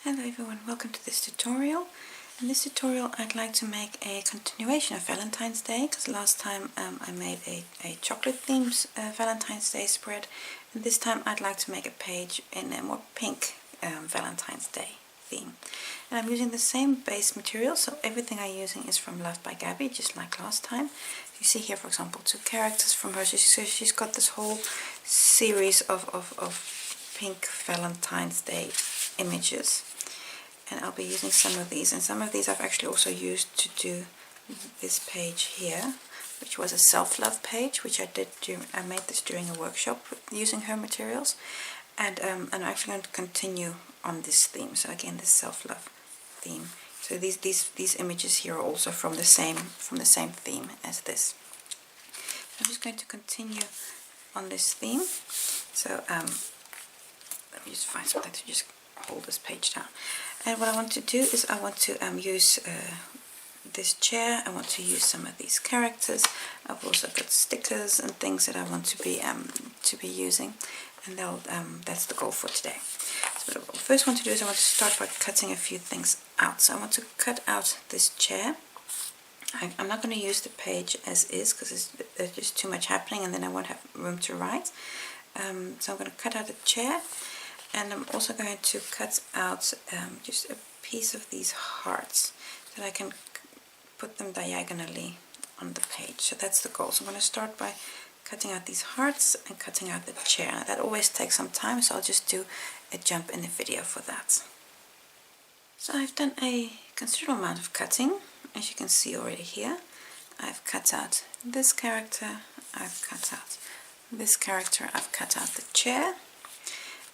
Hello everyone, welcome to this tutorial. In this tutorial I'd like to make a continuation of Valentine's Day, because last time I made a chocolate themed Valentine's Day spread, and this time I'd like to make a page in a more pink Valentine's Day theme. And I'm using the same base material, so everything I'm using is from Loved by Gabby, just like last time. You see here, for example, two characters from her, so she's got this whole series of pink Valentine's Day images. And I'll be using some of these, and some of these I've actually also used to do this page here, which was a self-love page, which I made this during a workshop using her materials, and I'm actually going to continue on this theme. So again, this self-love theme. So these images here are also from the same theme as this. I'm just going to continue on this theme. So let me just find something to just hold this page down. And what I want to do is I want to use this chair. I want to use some of these characters. I've also got stickers and things that I want to be using, and that's the goal for today. So what I first want to do is I want to start by cutting a few things out. So I want to cut out this chair. I'm not going to use the page as is because there's just too much happening, and then I won't have room to write. So I'm going to cut out the chair. And I'm also going to cut out just a piece of these hearts so that I can put them diagonally on the page. So that's the goal. So I'm going to start by cutting out these hearts and cutting out the chair. Now, that always takes some time, so I'll just do a jump in the video for that. So I've done a considerable amount of cutting, as you can see already here. I've cut out this character, I've cut out this character, I've cut out the chair,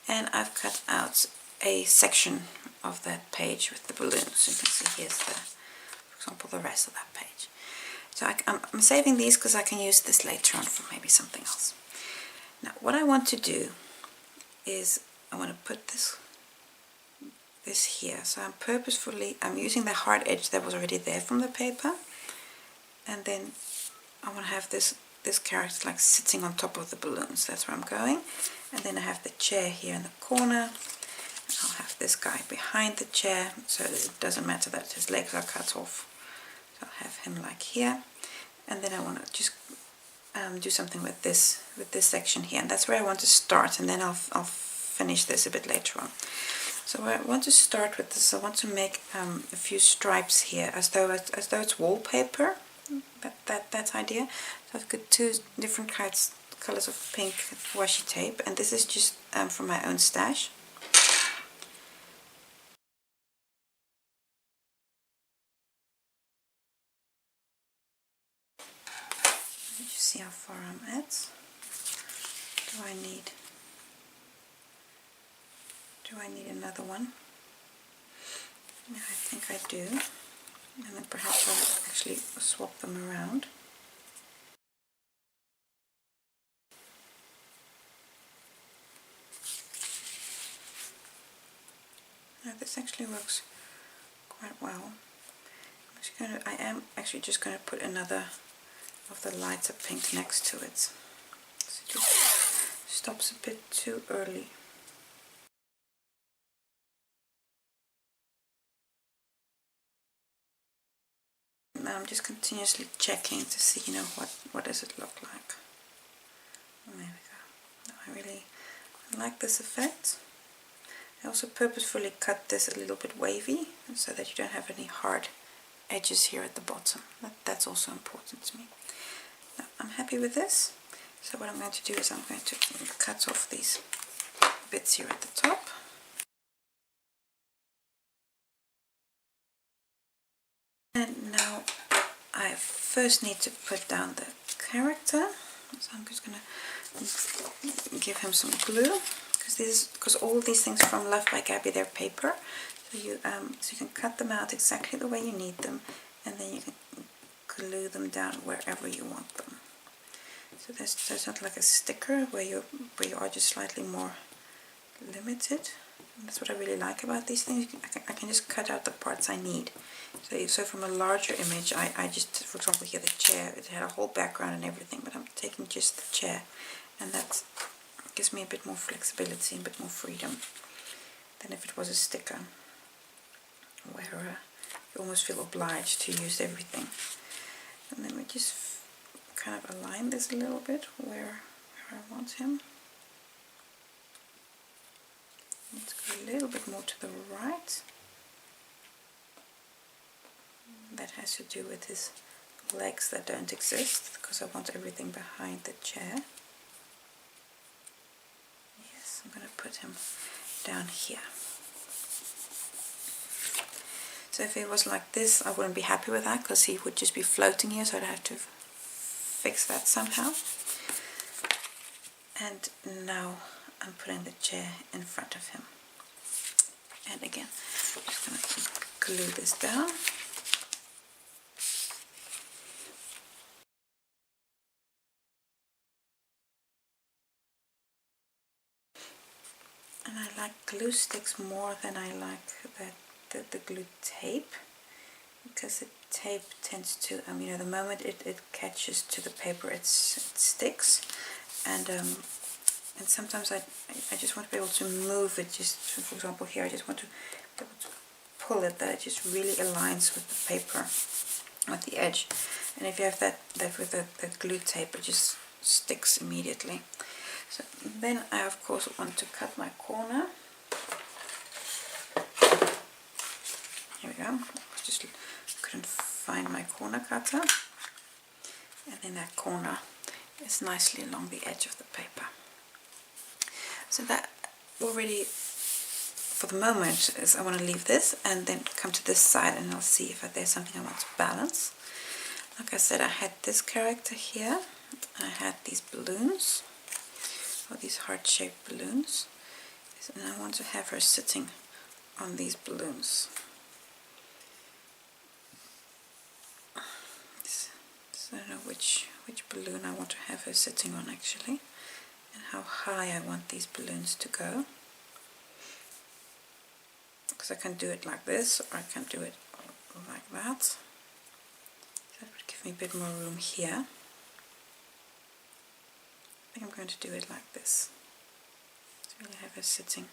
and I've cut out a section of that page with the balloons. So you can see here's for example, the rest of that page. So I'm saving these because I can use this later on for maybe something else. Now what I want to do is I want to put this here. So I'm using the hard edge that was already there from the paper, and then I want to have this character like sitting on top of the balloons. That's where I'm going. And then I have the chair here in the corner. I'll have this guy behind the chair, so it doesn't matter that his legs are cut off. So I'll have him like here. And then I want to just do something with this section here, and that's where I want to start. And then I'll finish this a bit later on. So I want to start with this. I want to make a few stripes here, as though it's wallpaper. That idea. So I've got two different colors of pink washi tape, and this is just from my own stash. Let me just see how far I'm at. Do I need another one? No, I think I do. And then perhaps I'll actually swap them around. Now this actually works quite well. I am actually just going to put another of the lighter pink next to it. So it just stops a bit too early. Now I'm just continuously checking to see, what does it look like. And there we go. I really like this effect. I also purposefully cut this a little bit wavy so that you don't have any hard edges here at the bottom. That's also important to me. Now, I'm happy with this. So what I'm going to do is I'm going to cut off these bits here at the top. And now I first need to put down the character. So I'm just going to give him some glue, because all of these things from Loved by Gabby, they're paper. So you can cut them out exactly the way you need them, and then you can glue them down wherever you want them. So there's not like a sticker where you are just slightly more limited. And that's what I really like about these things. I can just cut out the parts I need. So from a larger image, I just, for example, here the chair, it had a whole background and everything, but I'm taking just the chair, and that gives me a bit more flexibility and a bit more freedom than if it was a sticker. where you almost feel obliged to use everything. And then we just kind of align this a little bit where I want him. Let's go a little bit more to the right. That has to do with his legs that don't exist, because I want everything behind the chair. Yes, I'm going to put him down here. So if it was like this, I wouldn't be happy with that, because he would just be floating here, so I'd have to fix that somehow. And now I'm putting the chair in front of him. And again, I'm just going to glue this down. And I like glue sticks more than I like the glue tape, because the tape tends to, you know, the moment it catches to the paper, it sticks, and sometimes I just want to be able to move it. Just for example, here I just want to be able to pull it, that it just really aligns with the paper, with the edge. And if you have that with the glue tape, it just sticks immediately. So then I of course want to cut my corner. Here we go. I just couldn't find my corner cutter. And then that corner is nicely along the edge of the paper. So that already, for the moment, is I want to leave this and then come to this side, and I'll see if there's something I want to balance. Like I said, I had this character here. I had these balloons, or these heart-shaped balloons, and I want to have her sitting on these balloons. So I don't know which balloon I want to have her sitting on actually, and how high I want these balloons to go. Because I can do it like this, or I can do it like that. That would give me a bit more room here. I think I'm going to do it like this, to really have her sitting.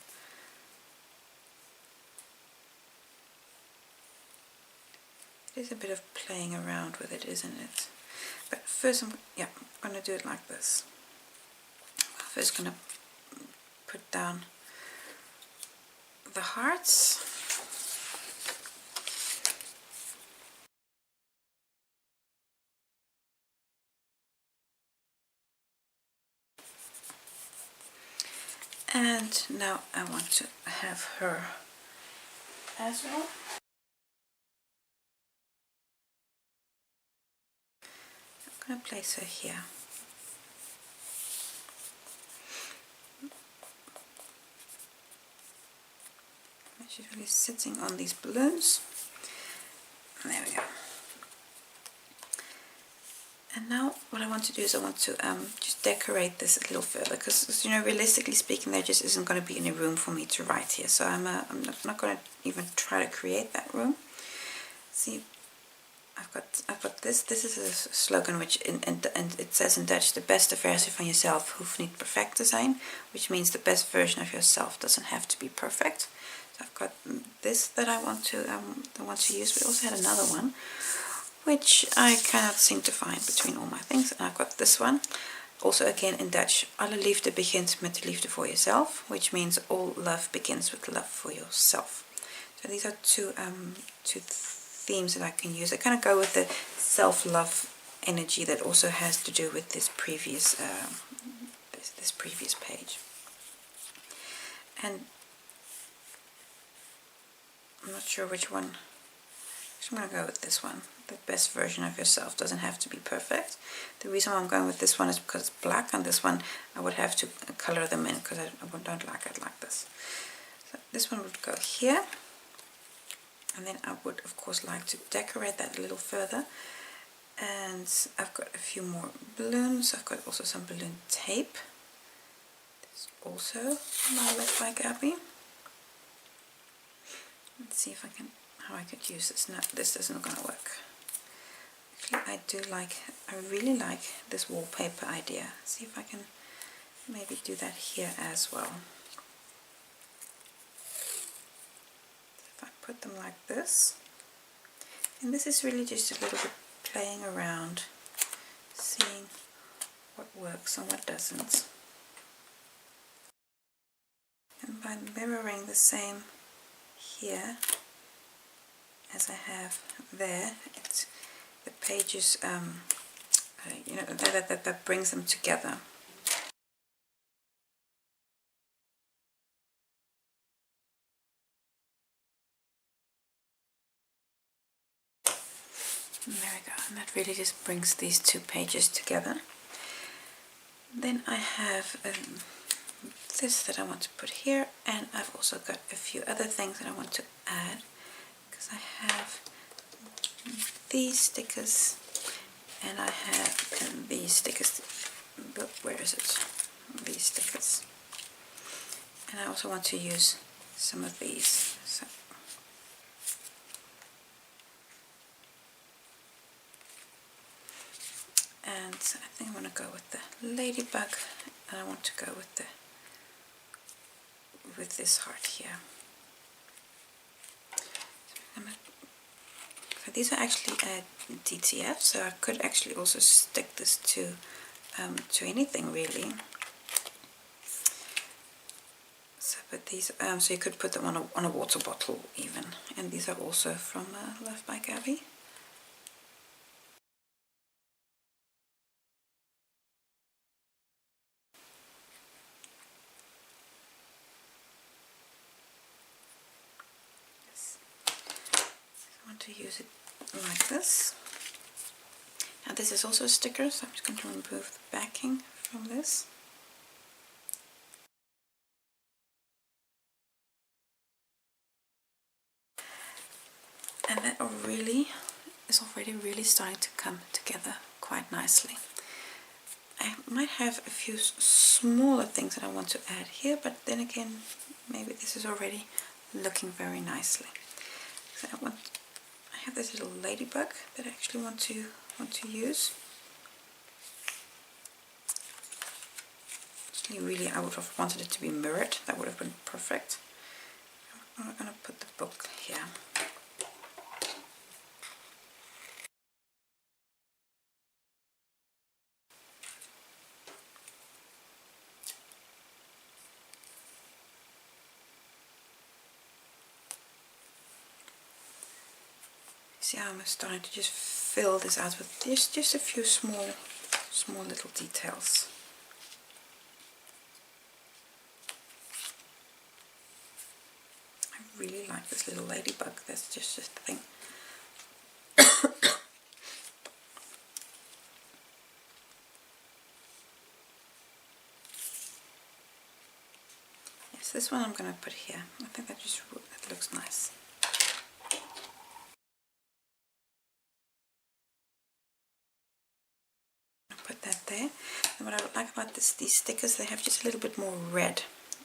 It is a bit of playing around with it, isn't it? But first I'm going to do it like this. I'm first going to put down the hearts. And now I want to have her as well. I'm going to place her here. She's really sitting on these balloons. And there we go. And now what I want to do is I want to just decorate this a little further, because, you know, realistically speaking, there just isn't going to be any room for me to write here. So I'm not going to even try to create that room. See, I've got this. This is a slogan which and it says in Dutch, the beste versie van jezelf hoeft niet perfect te zijn, which means the best version of yourself doesn't have to be perfect. So I've got this that I want to use, but I also had another one which I cannot seem to find between all my things. And I've got this one, also again in Dutch. Alle liefde begint met de liefde voor jezelf, which means all love begins with love for yourself. So these are two themes that I can use. They kind of go with the self-love energy that also has to do with this previous this previous page. And I'm not sure which one. I'm going to go with this one. The best version of yourself doesn't have to be perfect. The reason why I'm going with this one is because it's black, and this one I would have to color them in, because I don't like it like this. So this one would go here, and then I would of course like to decorate that a little further. And I've got a few more balloons. I've got also some balloon tape. This is also Violet by Gabby. Let's see if I can, how I could use this. No, this isn't going to work. Actually, I really like this wallpaper idea. See if I can maybe do that here as well. If I put them like this. And this is really just a little bit playing around, seeing what works and what doesn't. And by mirroring the same here as I have there, it's the pages, you know, that brings them together. And there we go, and that really just brings these two pages together. Then I have this that I want to put here, and I've also got a few other things that I want to add, because I have these stickers and I have these stickers. Where is it? These stickers. And I also want to use some of these. So and I think I'm going to go with the ladybug, and I want to go with this heart here. So these are actually DTF, so I could actually also stick this to anything really. So, but these, so you could put them on a water bottle even, and these are also from Love by Gabby. To use it like this. Now this is also a sticker, so I'm just going to remove the backing from this. And that really is already really starting to come together quite nicely. I might have a few smaller things that I want to add here, but then again, maybe this is already looking very nicely. So I have this little ladybug that I actually want to use. Actually, really, I would have wanted it to be mirrored. That would have been perfect. I'm going to put the book here. See how I'm starting to just fill this out with just a few small little details. I really like this little ladybug. That's just a thing. Yes, this one I'm going to put here. I think that looks nice. Put that there. And what I like about these stickers, they have just a little bit more red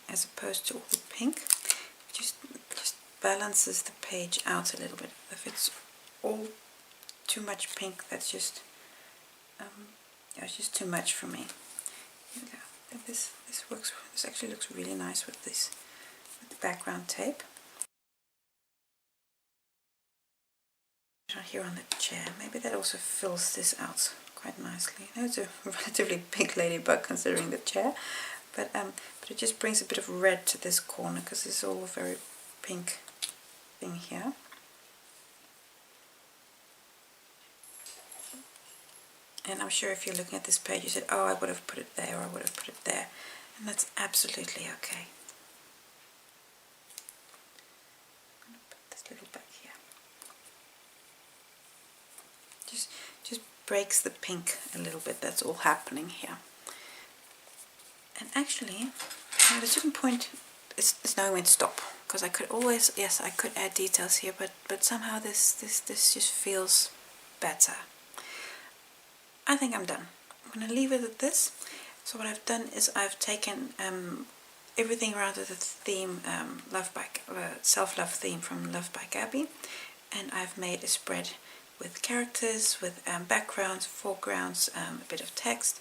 as opposed to all the pink. Just balances the page out a little bit. If it's all too much pink, that's just yeah, it's just too much for me. Here we go. This works. This actually looks really nice with the background tape. Here on the chair, maybe that also fills this out quite nicely. I know it's a relatively big ladybug considering the chair, but it just brings a bit of red to this corner because it's all a very pink thing here. And I'm sure if you're looking at this page you said, oh, I would have put it there or I would have put it there, and that's absolutely okay. I'm going to put this little back here. Just breaks the pink a little bit. That's all happening here. And actually, at a certain point, it's knowing when to stop, because I could always, yes, I could add details here, but somehow this just feels better. I think I'm done. I'm going to leave it at this. So what I've done is I've taken everything around the theme, self-love theme from Love by Gabby, and I've made a spread with characters, with backgrounds, foregrounds, a bit of text,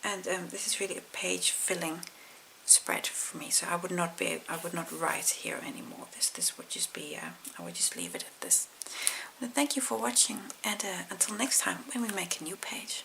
and this is really a page filling spread for me, so I would not write here anymore. This would just be I would just leave it at this. Well, thank you for watching, and until next time when we make a new page.